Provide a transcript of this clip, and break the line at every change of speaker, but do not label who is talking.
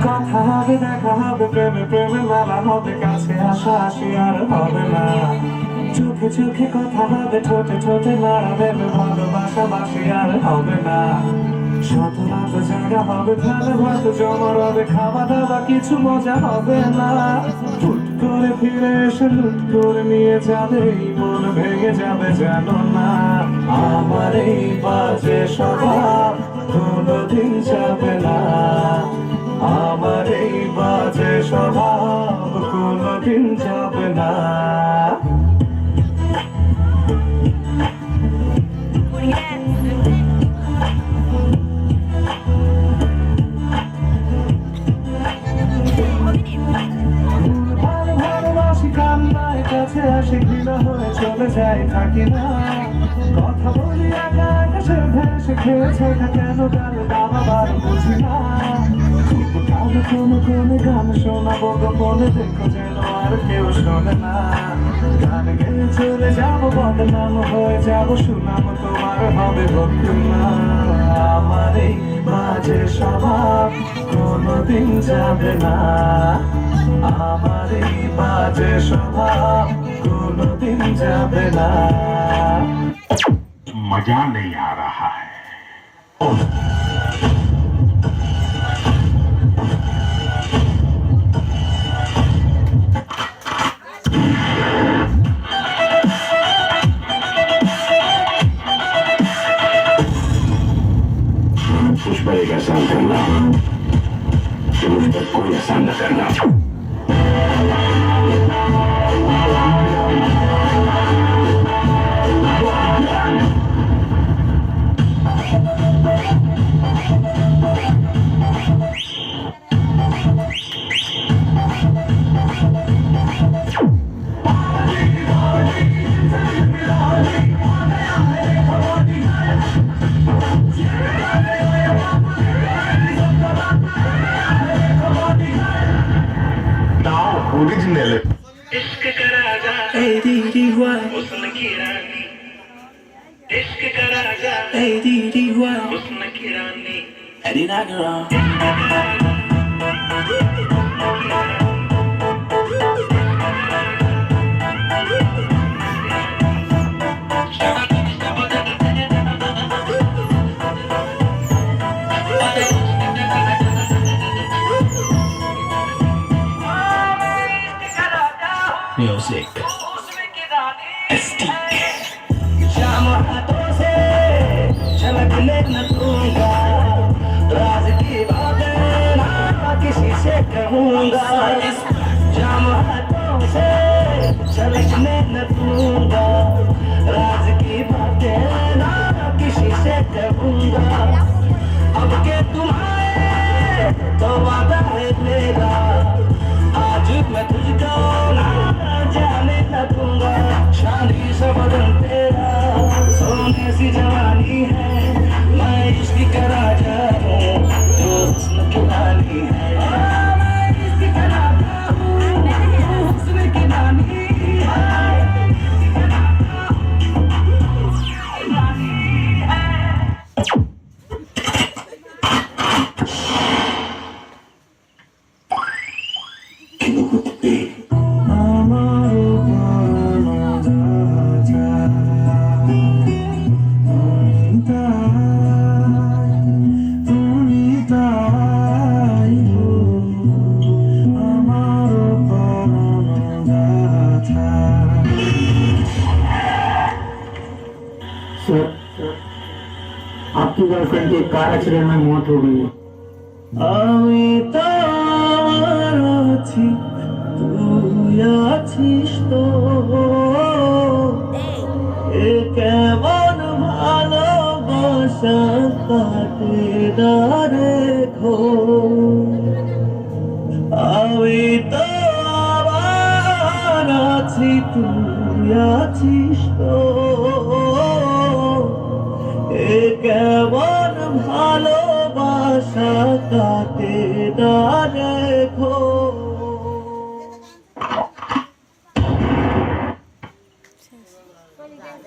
কথা হবে, দেখা হবে, প্রেমে প্রেমে মেলা হবে, কাছে আসা আসি আর হবে না। চোখে চোখে কথা হবে, ঠোঁটে ঠোঁটে নাড়া দেবে, ভালোবাসা বাসি আর হবে না। শত রাত জায়গা হবে, ধারে ভাত জমা হবে, খাওয়া দাওয়া কিছু মজা হবে না। হুট করে ফিরে এসে লুট করে নিয়ে যাবে, এই মন ভেঙে যাবে জানো না। আমার এই বাজে স্বভাব কোনোদিন যাবে না। আমার এই বাজে স্বভাব কোনোদিন যাবে না। ভালোবাসি কান্নায় কাছে আসি, ঘৃণা হয়ে চলে যায় থাকি না। কথা বলি একা একা, সে ভেসে খেয়েছে কেন গান গাবার বুঝি না। কানে কোনো কোনো গান শোনাবো গোপনে, দেখো যেন আর কেউ শোনে না। গান গেয়ে চলে যাবো, বদনাম হয়ে যাবো, সুনাম তোমার হবে বন্ধু না। আমার এই বাজে স্বভাব কোনোদিন যাবে না। আমার এই বাজে স্বভাব কোনোদিন যাবে না।
मजा नहीं आ रहा है। मुझ पर एक एहसान करना कि मुझ पर कोई एहसान न करना। Original.
इश्क का राजा हुस्न की रानी, इश्क का राजा हुस्न की रानी,
Music.
शाम हाथों से झलकने न दूंगा, राज की बातें ना किसी से कहूंगा। शाम हाथों से झलकने न दूंगा, राज की बातें ना किसी से कहूंगा। अब के तुम्हारे तो वादा है मेरा, आज मैं तुझको ना जाने न दूंगा। शादी से बदन तेरा सोने सी जवानी है, मैं इश्क का राजा हूँ जो हुस्न की रानी है। मैं इश्क का राजा हूँ जो हुस्न की रानी है।
आपकी गर्लफ्रेंड की कार एक्सीडेंट में मौत हो गई है।
আমি তো আছি, তুই আছিস তো, এ কেমন ভালোবাসা কাটে না রেখো। আমি তো আবার আছি, তুই আছিস তো, এ কেমন ভালোবাসা কাটে না রেখো।
चली गए